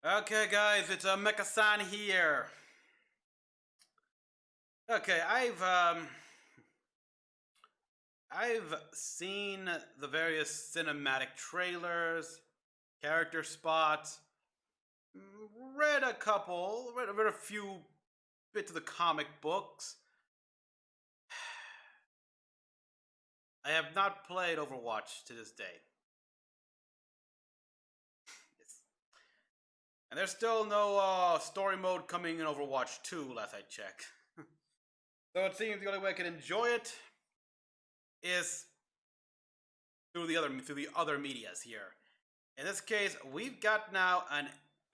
Okay, guys, it's Mecha-san here. Okay, I've seen the various cinematic trailers, character spots, read a couple, read a few bits of the comic books. I have not played Overwatch to this day. Yes. And there's still no story mode coming in Overwatch 2, last I checked. So it seems the only way I can enjoy it is through the other medias here. In this case, we've got now an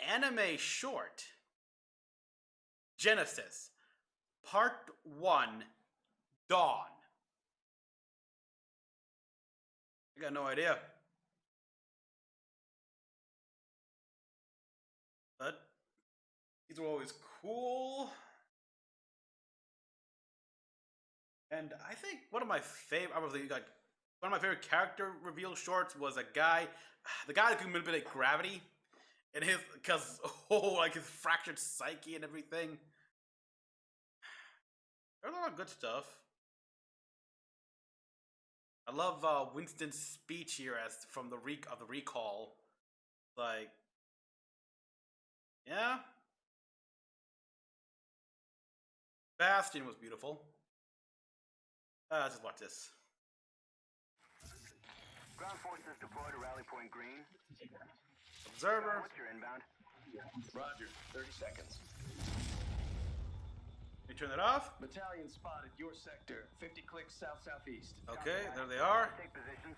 anime short, Genesis, Part 1, Dawn. I got no idea. But these are always cool. And I think one of my favorite character reveal shorts was the guy that could manipulate gravity, and like his fractured psyche and everything. There's a lot of good stuff. I love Winston's speech here as from the recall. Like, yeah, Bastion was beautiful. Just watch this. Ground forces deployed to Rally Point Green. Observer. What's your inbound? Roger, 30 seconds. You turn it off? Battalion spotted your sector, 50 clicks south-southeast. Okay, there they are. Take positions.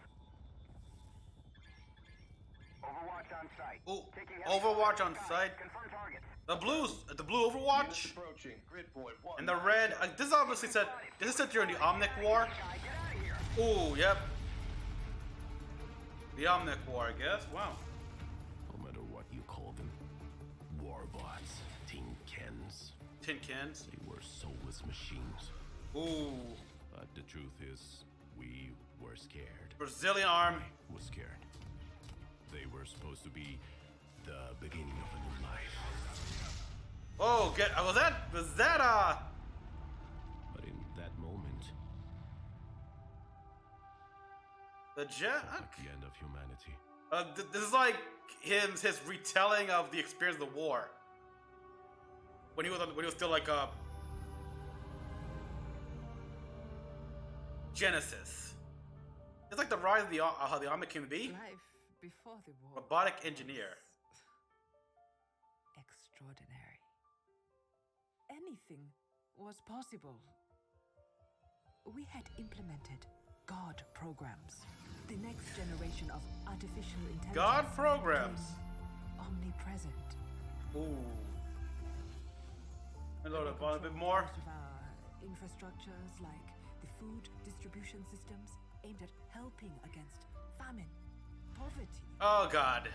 Overwatch on site. Ooh, Taking Overwatch on site. Confirm targets. The blue Overwatch, Approaching, grid point 1. and the red. This obviously said this is set during the Omnic War. Guy, get out of here. Ooh, yep. The Omnic War, I guess. Wow. No matter what you call them, warbots, tin cans, Tin cans. they were soulless machines. Ooh. But the truth is, we were scared. Brazilian arm. I was scared. They were supposed to be the beginning of a new life. Oh, was that But in that moment, the jet? at the end of humanity. This is like his retelling of the experience of the war. When he was still like Genesis. It's like the rise of how the Omnic came to be. Life before the war. Robotic engineer. Extraordinary. Anything was possible. We had implemented God programs. The next generation of artificial intelligence. God programs. became omnipresent. Ooh. A little bit, a bit more. Part of our infrastructures like the food distribution systems aimed at helping against famine, poverty. Oh God.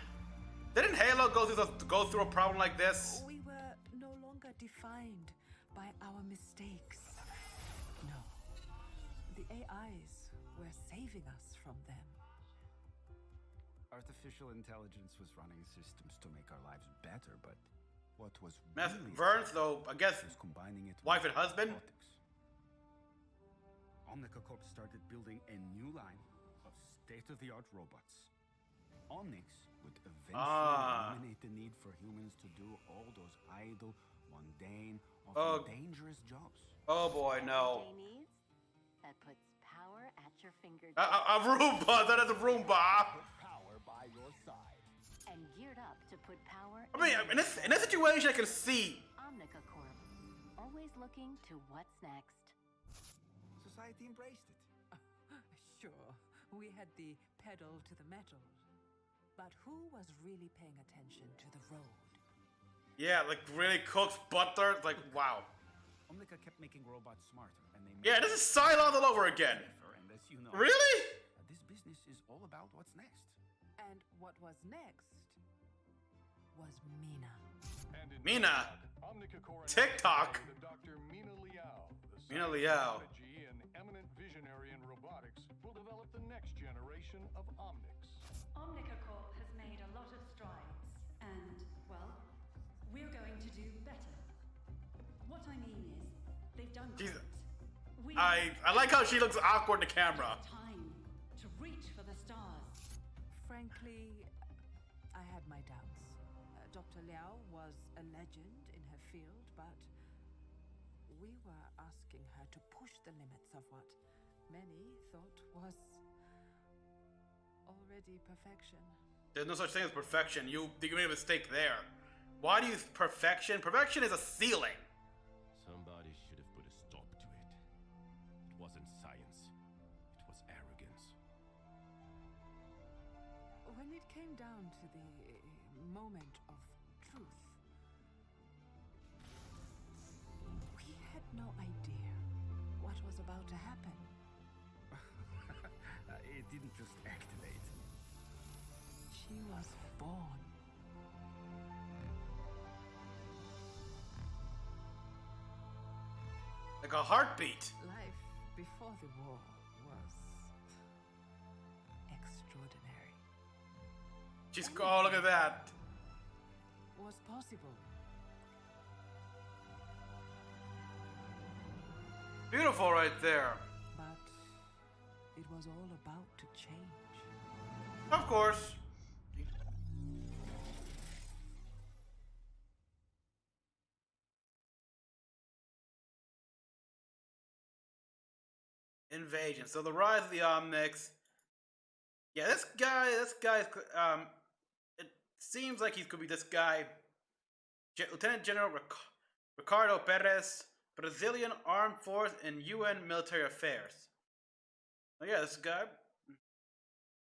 Didn't Halo go through a problem like this? We were no longer defined by our mistakes. No. The AIs were saving us from them. Artificial intelligence was running systems to make our lives better, but what was Matthew really Burns, though, I guess was combining it wife with and husband. robotics. Omnica Corp started building a new line of state-of-the-art robots. Omnics would eventually eliminate the need for humans to do all those idle, mundane, often dangerous jobs. Oh boy, no. Needs that puts power at your fingertips A Roomba, that is a Roomba. Power by your side. and geared up to put power. I mean, in this situation, I can see. Omnica Corp, always looking to what's next. Society embraced it. Sure, we had the pedal to the metal. But who was really paying attention to the road? Yeah, like really cooked butter. Like, wow. Omnica kept making robots smarter, and they made Yeah, this is Cylon all over again. safer, and as you know, Really? this business is all about what's next. And what was next was Mina. Mina. TikTok. Dr. Mina Liao, the Mina Liao. strategy and eminent visionary in robotics, will develop the next generation of Omnics. Omnica Corp has made a lot of strides, and, well, I like how she looks awkward in the camera. Time to reach for the stars. Frankly, I had my doubts. Dr. Liao was a legend in her field, but we were asking her to push the limits of what many thought was already perfection. There's no such thing as perfection. You made a mistake there. Why do you perfection? Perfection is a ceiling. Somebody should have put a stop to it. It wasn't science. It was arrogance. When it came down to the moment of truth, we had no idea what was about to happen. It didn't just activate. She was born. Like a heartbeat. Life before the war was extraordinary. She's oh look at that. Was possible. Beautiful right there. But it was all about to change. Of course. Invasion. So the rise of the Omnics. Yeah, this guy's it seems like he could be this guy, Lieutenant General Ricardo Perez, Brazilian Armed Force and UN Military Affairs. Oh yeah, this guy.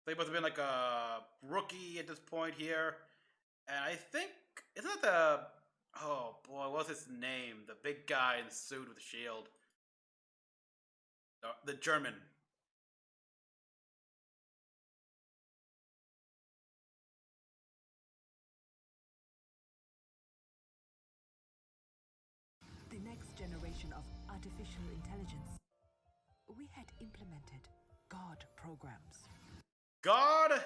They must have been like a rookie at this point here, and I think isn't that the oh boy, what's his name? The big guy in the suit with the shield. The German. The next generation of artificial intelligence. We had implemented God programs. God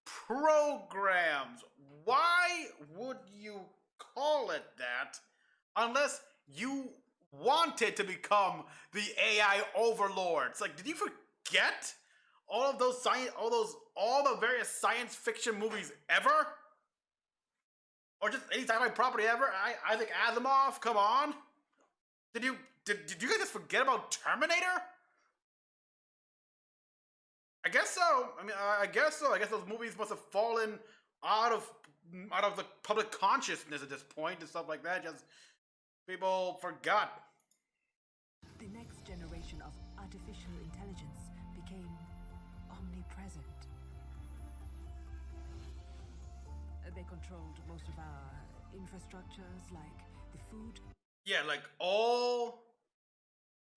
programs. Why would you call it that unless you wanted to become the AI overlords? Like, did you forget all of those all the various science fiction movies ever? Or just any sci-fi property ever? Isaac Asimov, come on. Did you guys just forget about Terminator? I guess so. I mean, I guess so. I guess those movies must have fallen out of the public consciousness at this point and stuff like that. Just people forgot. The next generation of artificial intelligence became omnipresent. They controlled most of our infrastructures, like the food. Yeah, like all.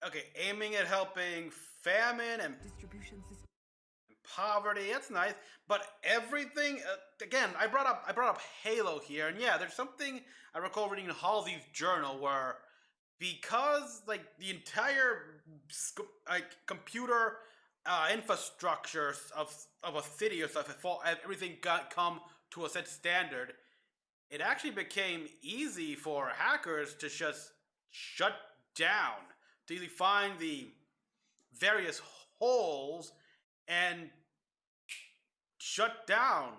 Okay, aiming at helping famine and Distribution system. poverty. That's nice, but everything. Again, I brought up Halo here, and yeah, there's something I recall reading in Halsey's journal where because like the entire computer infrastructure of a city or stuff, everything come to a set standard, it actually became easy for hackers to just shut down, to easily find the various holes and shut down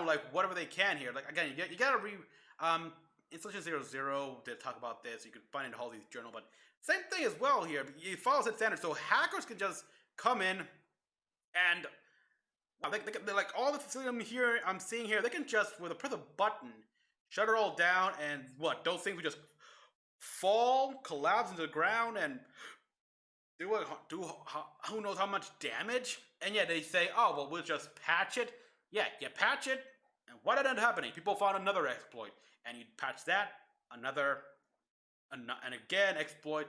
like whatever they can here. Like again, you gotta Installation 00 did talk about this. You can find it in Halsey's journal, but same thing as well here. It follows that standard, so hackers can just come in and they're like all the facility I'm seeing here. They can just with a press of a button shut it all down, and what those things would just fall, collapse into the ground, and do who knows how much damage. And yeah, they say, oh well, we'll just patch it. Yeah, you patch it, and what ended up happening? People found another exploit. And you patch that, and again exploit.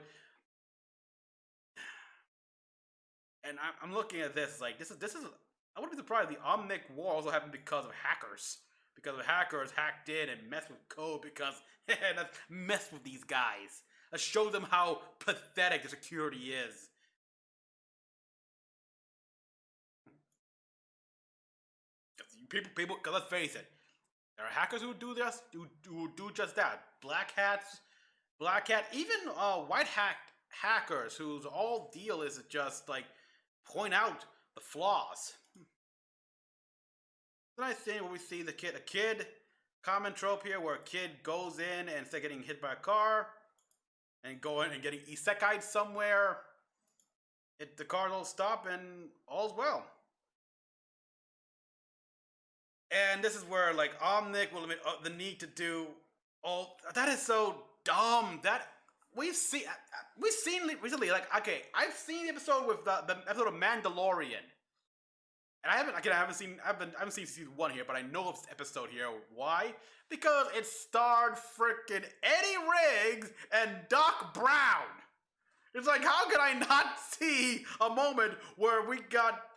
And I'm looking at this like this is. I wouldn't be surprised the Omnic War also happened because of hackers. Because of hackers hacked in and messed with code because let's mess with these guys. Let's show them how pathetic the security is. People, because let's face it. There are hackers who do just that. Black Hat, even White Hat hackers whose whole deal is to just like point out the flaws. Then I think we see a kid, common trope here where a kid goes in and instead of getting hit by a car and going and getting isekai'd somewhere, the car will stop and all's well. And this is where like Omnic will admit the need to do all that is so dumb. That we've seen recently. Like, okay, I've seen the episode with the episode of Mandalorian, and I haven't seen season 1 here, but I know of this episode here. Why? Because it starred frickin' Eddie Riggs and Doc Brown. It's like, how could I not see a moment where we got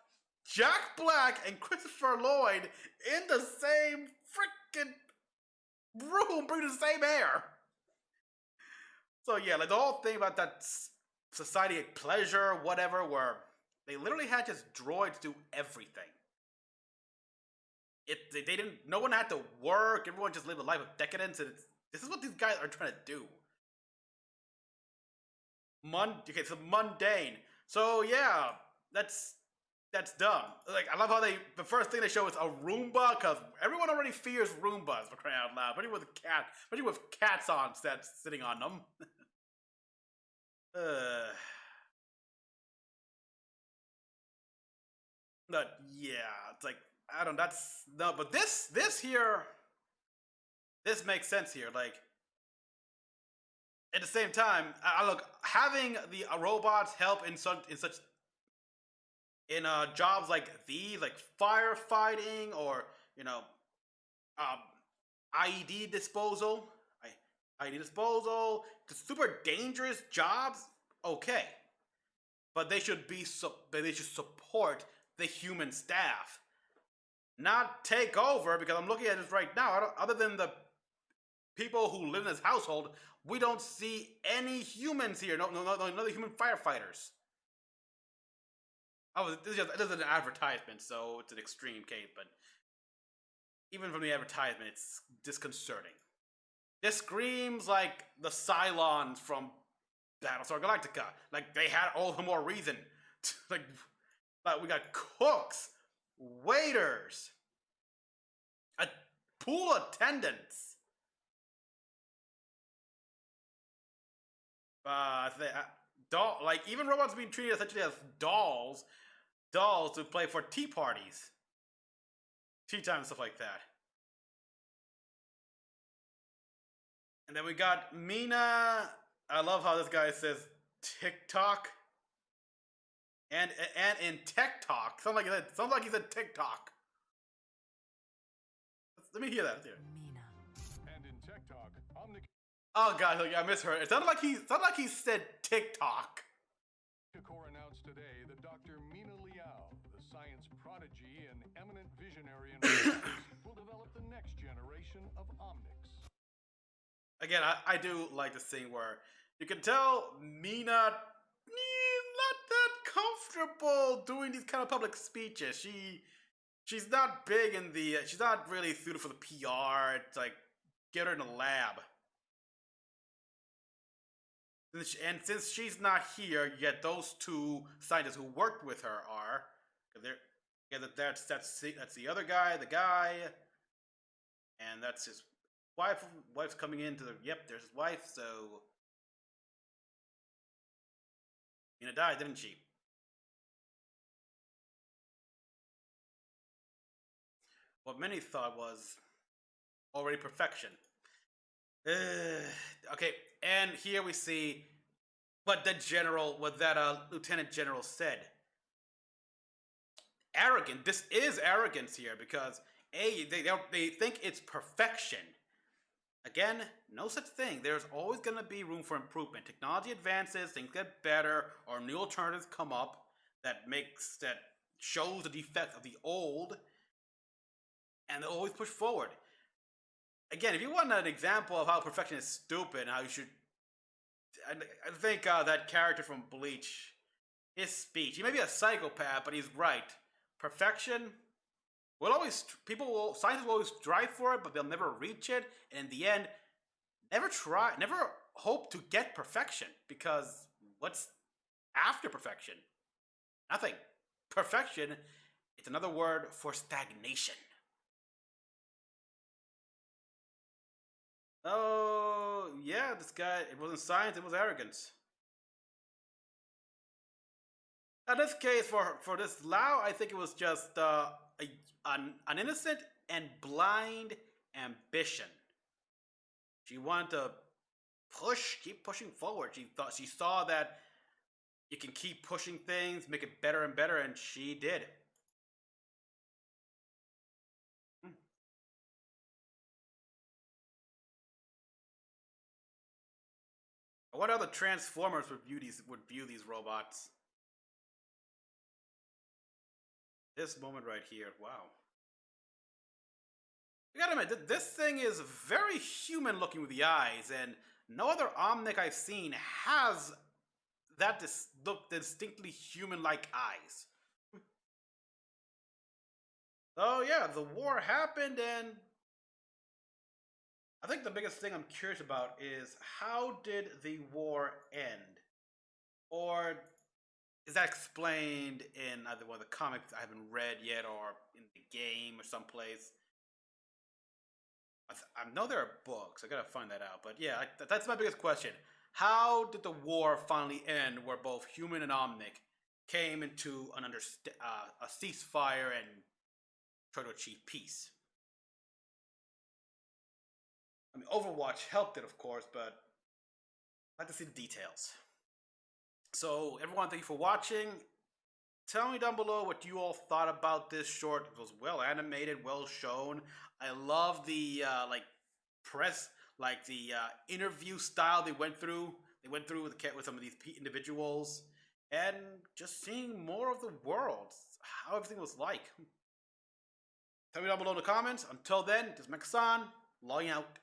Jack Black and Christopher Lloyd in the same frickin' room, breathing the same air? So yeah, like the whole thing about that society of pleasure, whatever, where they literally had just droids do everything. They didn't. No one had to work. Everyone just lived a life of decadence, and this is what these guys are trying to do. Okay, so mundane. So yeah, that's dumb. Like, I love how the first thing they show is a Roomba, because everyone already fears Roombas, for crying out loud. Especially with cats on sets sitting on them. But yeah, it's like, I don't know, but this makes sense here. Like, at the same time, look, having the robots help in jobs like these, like firefighting or IED disposal, the super dangerous jobs. Okay, but they should support the human staff, not take over. Because I'm looking at this right now. Other than the people who live in this household, we don't see any humans here. No human firefighters. This is an advertisement, so it's an extreme case, but even from the advertisement, it's disconcerting. This screams like the Cylons from Battlestar Galactica. Like, they had all the more reason. Like, we got cooks, waiters, pool attendants. Like, even robots being treated essentially as dolls to play for tea parties, tea time, and stuff like that. And then we got Mina. I love how this guy says TikTok, and in Tech Talk, sounds like he said TikTok. Let me hear that. Mina. And in Tech Talk, Omnics Oh god, I misheard. It sounded like he said TikTok. Core announced today that Dr. Mina Liao, the science prodigy and eminent visionary in robotics, will develop the next generation of Omnics. Again, I do like this thing where you can tell Mina not that comfortable doing these kind of public speeches. She's not big in the. She's not really suited for the PR. It's like, get her in a lab. And since she's not here, yet those two scientists who worked with her are. That's the other guy, and that's his wife. Wife's coming into the. Yep, there's his wife. So Mina died, didn't she? What many thought was already perfection. Okay, and here we see what that lieutenant general said. Arrogant. This is arrogance here because they think it's perfection. Again, no such thing. There's always going to be room for improvement. Technology advances, things get better, or new alternatives come up that shows the defects of the old, and they'll always push forward. Again, if you want an example of how perfection is stupid and how you should, I think that character from Bleach, his speech. He may be a psychopath, but he's right. Perfection scientists will always strive for it, but they'll never reach it. And in the end, never hope to get perfection, because what's after perfection? Nothing. Perfection, it's another word for stagnation. Oh, yeah, this guy, it wasn't science, it was arrogance. In this case, for this Lao, I think it was just an innocent and blind ambition. She wanted to keep pushing forward. She saw that you can keep pushing things, make it better and better, and she did. I wonder how the Transformers would view these robots. This moment right here, wow. You gotta admit, this thing is very human looking with the eyes, and no other Omnic I've seen has that look distinctly human-like eyes. Oh yeah, the war happened, and I think the biggest thing I'm curious about is how did the war end? Or is that explained in either one of the comics I haven't read yet, or in the game, or someplace? I know there are books. I gotta find that out. But yeah, that's my biggest question. How did the war finally end, where both human and Omnic came into a ceasefire and tried to achieve peace? I mean, Overwatch helped it, of course, but I'd like to see the details. So, everyone, thank you for watching. Tell me down below what you all thought about this short. It was well animated, well shown. I love the interview style they went through. They went through with some of these individuals, and just seeing more of the world, how everything was like. Tell me down below in the comments. Until then, this is Mecha-san, logging out.